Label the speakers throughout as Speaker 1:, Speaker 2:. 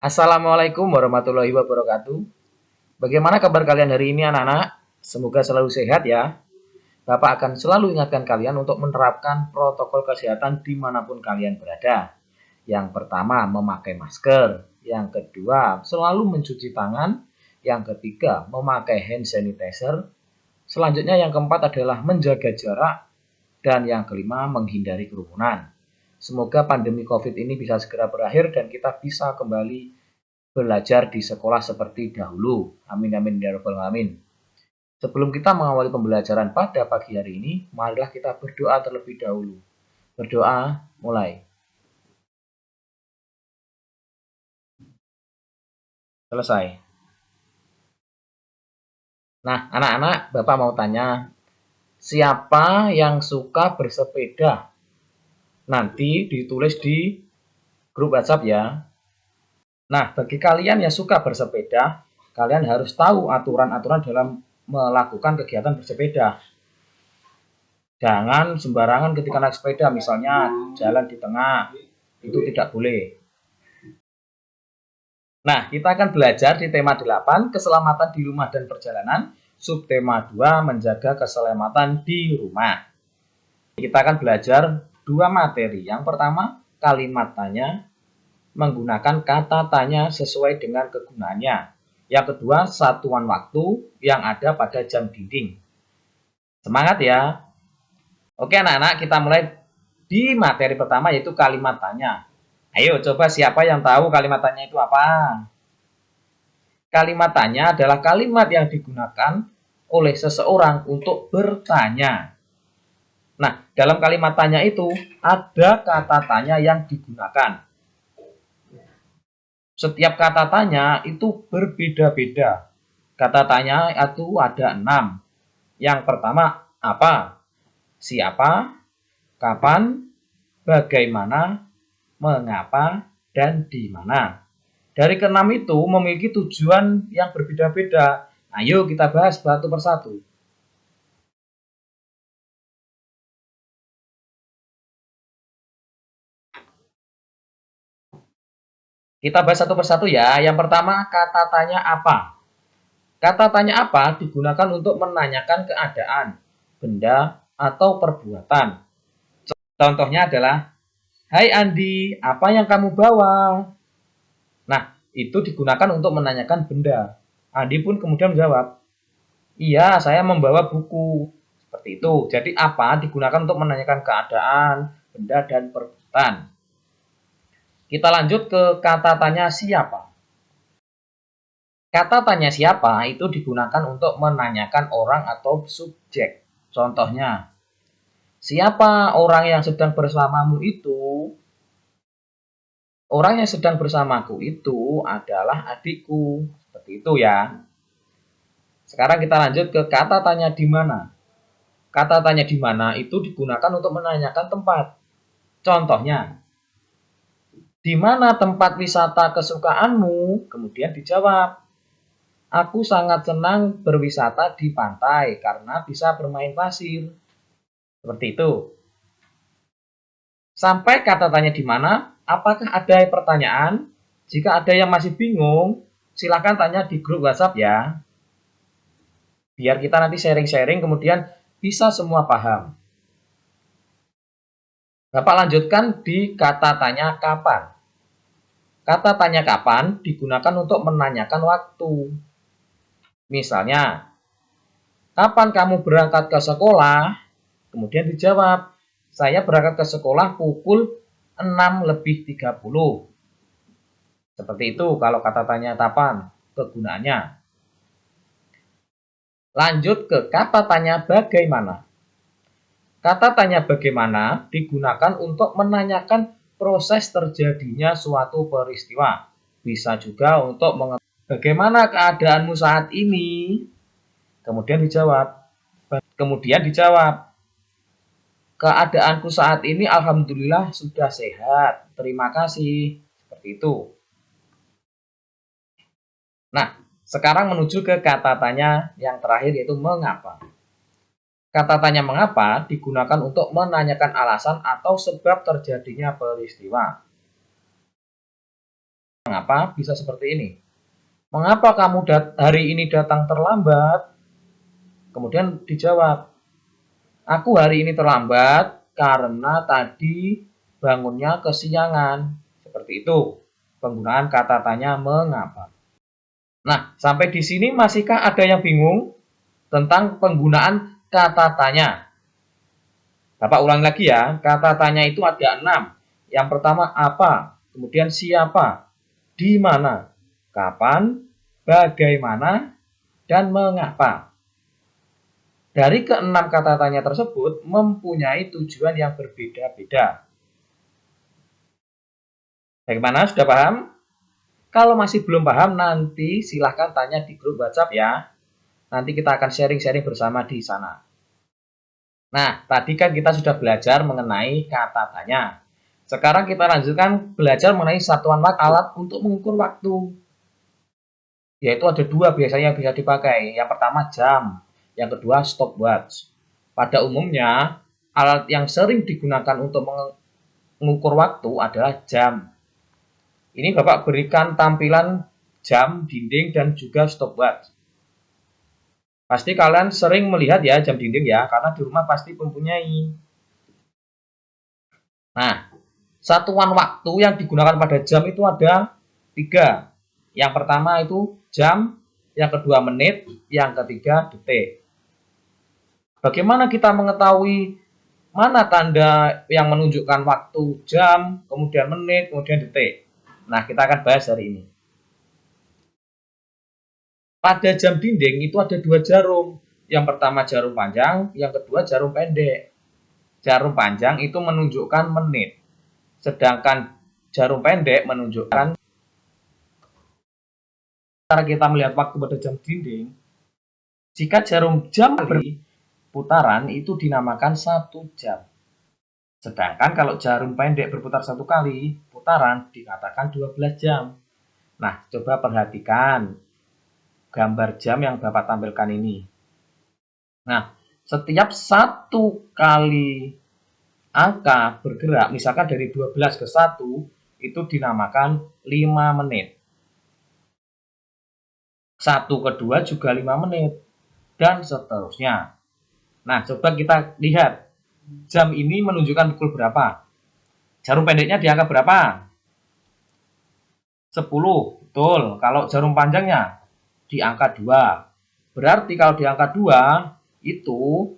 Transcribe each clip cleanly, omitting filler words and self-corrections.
Speaker 1: Assalamualaikum warahmatullahi wabarakatuh. Bagaimana kabar kalian hari ini anak-anak? Semoga selalu sehat ya. Bapak akan selalu ingatkan kalian untuk menerapkan protokol kesehatan dimanapun kalian berada. Yang pertama, memakai masker. Yang kedua, selalu mencuci tangan. Yang ketiga, memakai hand sanitizer. Selanjutnya yang keempat adalah menjaga jarak. Dan yang kelima, menghindari kerumunan. Semoga pandemi COVID ini bisa segera berakhir dan kita bisa kembali belajar di sekolah seperti dahulu. Amin amin ya rabbal alamin. Sebelum kita mengawali pembelajaran pada pagi hari ini, marilah kita berdoa terlebih dahulu. Berdoa, mulai. Selesai. Nah, anak-anak, Bapak mau tanya, siapa yang suka bersepeda? Nanti ditulis di grup WhatsApp ya. Nah, bagi kalian yang suka bersepeda, kalian harus tahu aturan-aturan dalam melakukan kegiatan bersepeda. Jangan sembarangan ketika naik sepeda, misalnya jalan di tengah, itu tidak boleh. Nah, kita akan belajar di tema 8, keselamatan di rumah dan perjalanan, subtema 2, menjaga keselamatan di rumah. Kita akan belajar dua materi. Yang pertama, kalimat tanya, menggunakan kata tanya sesuai dengan kegunaannya. Yang kedua, satuan waktu yang ada pada jam dinding. Semangat ya! Oke anak-anak, kita mulai di materi pertama yaitu kalimat tanya. Ayo coba siapa yang tahu kalimat tanya itu apa? Kalimat tanya adalah kalimat yang digunakan oleh seseorang untuk bertanya. Nah, dalam kalimat tanya itu ada kata tanya yang digunakan. Setiap kata tanya itu berbeda-beda. Kata tanya itu ada 6. Yang pertama, apa? Siapa? Kapan? Bagaimana? Mengapa? Dan di mana? Dari keenam itu memiliki tujuan yang berbeda-beda. Ayo kita bahas satu persatu. Kita bahas satu persatu ya. Yang pertama, kata tanya apa? Kata tanya apa digunakan untuk menanyakan keadaan, benda, atau perbuatan. Contohnya adalah, hai Andi, apa yang kamu bawa? Nah, itu digunakan untuk menanyakan benda. Andi pun kemudian menjawab, iya, saya membawa buku. Seperti itu. Jadi apa digunakan untuk menanyakan keadaan, benda, dan perbuatan. Kita lanjut ke kata tanya siapa. Kata tanya siapa itu digunakan untuk menanyakan orang atau subjek. Contohnya, siapa orang yang sedang bersamamu itu? Orang yang sedang bersamaku itu adalah adikku. Seperti itu ya. Sekarang kita lanjut ke kata tanya di mana. Kata tanya di mana itu digunakan untuk menanyakan tempat. Contohnya, di mana tempat wisata kesukaanmu? Kemudian dijawab, aku sangat senang berwisata di pantai karena bisa bermain pasir. Seperti itu. Sampai kata tanya di mana? Apakah ada pertanyaan? Jika ada yang masih bingung, silakan tanya di grup WhatsApp ya. Biar kita nanti sharing-sharing kemudian bisa semua paham. Bapak lanjutkan di kata tanya kapan. Kata tanya kapan digunakan untuk menanyakan waktu. Misalnya, kapan kamu berangkat ke sekolah? Kemudian dijawab, saya berangkat ke sekolah pukul 6:30. Seperti itu kalau kata tanya kapan kegunaannya. Lanjut ke kata tanya bagaimana. Kata tanya bagaimana digunakan untuk menanyakan proses terjadinya suatu peristiwa. Bisa juga untuk mengetahui bagaimana keadaanmu saat ini. Kemudian dijawab, keadaanku saat ini alhamdulillah sudah sehat. Terima kasih. Seperti itu. Nah, sekarang menuju ke kata tanya yang terakhir yaitu mengapa. Kata tanya mengapa digunakan untuk menanyakan alasan atau sebab terjadinya peristiwa. Mengapa bisa seperti ini? Mengapa kamu hari ini datang terlambat? Kemudian dijawab, aku hari ini terlambat karena tadi bangunnya kesiangan. Seperti itu penggunaan kata tanya mengapa. Nah, sampai di sini masihkah ada yang bingung tentang penggunaan kata tanya? Bapak ulang lagi ya, kata tanya itu ada 6. Yang pertama apa, kemudian siapa, di mana, kapan, bagaimana, dan mengapa. Dari ke-6 kata tanya tersebut mempunyai tujuan yang berbeda-beda. Bagaimana, sudah paham? Kalau masih belum paham, nanti silahkan tanya di grup WhatsApp ya. Nanti kita akan sharing-sharing bersama di sana. Nah, tadi kan kita sudah belajar mengenai kata tanya. Sekarang kita lanjutkan belajar mengenai satuan alat untuk mengukur waktu. Yaitu ada 2 biasanya yang bisa dipakai. Yang pertama jam, yang kedua stopwatch. Pada umumnya, alat yang sering digunakan untuk mengukur waktu adalah jam. Ini Bapak berikan tampilan jam, dinding, dan juga stopwatch. Pasti kalian sering melihat ya jam dinding ya, karena di rumah pasti mempunyai. Nah, satuan waktu yang digunakan pada jam itu ada 3. Yang pertama itu jam, yang kedua menit, yang ketiga detik. Bagaimana kita mengetahui mana tanda yang menunjukkan waktu jam, kemudian menit, kemudian detik? Nah, kita akan bahas hari ini. Pada jam dinding itu ada 2 jarum. Yang pertama jarum panjang, yang kedua jarum pendek. Jarum panjang itu menunjukkan menit. Sedangkan jarum pendek menunjukkan. Cara kita melihat waktu pada jam dinding, jika jarum jam berputaran itu dinamakan 1 jam. Sedangkan kalau jarum pendek berputar 1 kali putaran dikatakan 12 jam. Nah, coba perhatikan gambar jam yang Bapak tampilkan ini. Nah, setiap 1 kali angka bergerak, misalkan dari 12 ke 1, itu dinamakan 5 menit. 1 ke 2 juga 5 menit. Dan seterusnya. Nah, coba kita lihat. Jam ini menunjukkan pukul berapa? Jarum pendeknya di angka berapa? 10, betul. Kalau jarum panjangnya di angka 2. Berarti kalau di angka 2 itu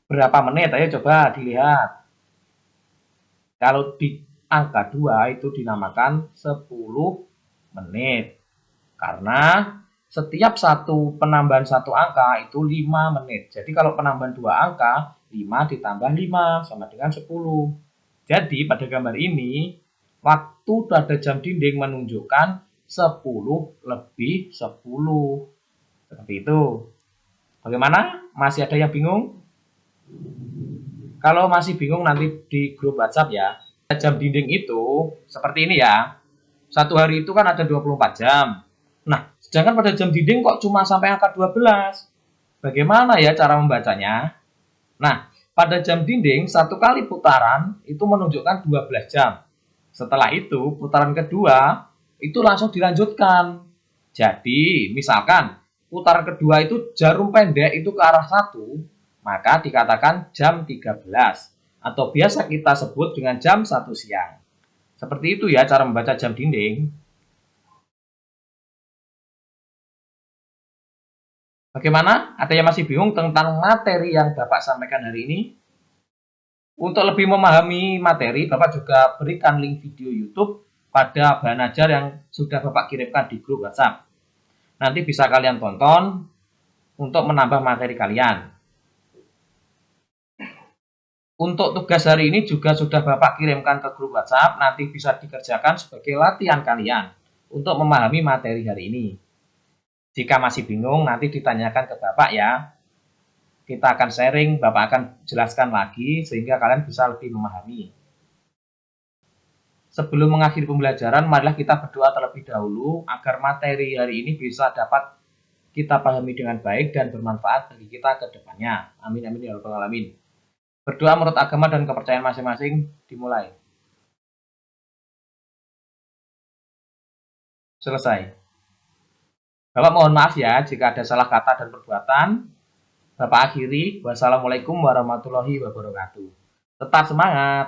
Speaker 1: berapa menit? Ayo coba dilihat. Kalau di angka 2 itu dinamakan 10 menit. Karena setiap penambahan 1 angka itu 5 menit. Jadi kalau penambahan 2 angka, 5 ditambah 5 sama dengan 10. Jadi pada gambar ini, waktu pada jam dinding menunjukkan 10 lebih 10. Seperti itu. Bagaimana? Masih ada yang bingung? Kalau masih bingung nanti di grup WhatsApp ya. Jam dinding itu seperti ini ya. Satu hari itu kan ada 24 jam. Nah, sedangkan pada jam dinding kok cuma sampai angka 12. Bagaimana ya cara membacanya? Nah, pada jam dinding 1 kali putaran itu menunjukkan 12 jam. Setelah itu, putaran kedua itu langsung dilanjutkan. Jadi, misalkan putaran kedua itu jarum pendek itu ke arah 1, maka dikatakan jam 13. Atau biasa kita sebut dengan jam 1 siang. Seperti itu ya cara membaca jam dinding. Bagaimana? Ada yang masih bingung tentang materi yang Bapak sampaikan hari ini? Untuk lebih memahami materi, Bapak juga berikan link video YouTube pada bahan ajar yang sudah Bapak kirimkan di grup WhatsApp. Nanti bisa kalian tonton untuk menambah materi kalian. Untuk tugas hari ini juga sudah Bapak kirimkan ke grup WhatsApp, nanti bisa dikerjakan sebagai latihan kalian untuk memahami materi hari ini. Jika masih bingung, nanti ditanyakan ke Bapak ya. Kita akan sharing, Bapak akan jelaskan lagi sehingga kalian bisa lebih memahami. Sebelum mengakhiri pembelajaran, marilah kita berdoa terlebih dahulu agar materi hari ini bisa dapat kita pahami dengan baik dan bermanfaat bagi kita ke depannya. Amin amin ya rabbal alamin. Berdoa menurut agama dan kepercayaan masing-masing dimulai. Selesai. Bapak mohon maaf ya jika ada salah kata dan perbuatan. Bapak akhiri. Wassalamualaikum warahmatullahi wabarakatuh. Tetap semangat.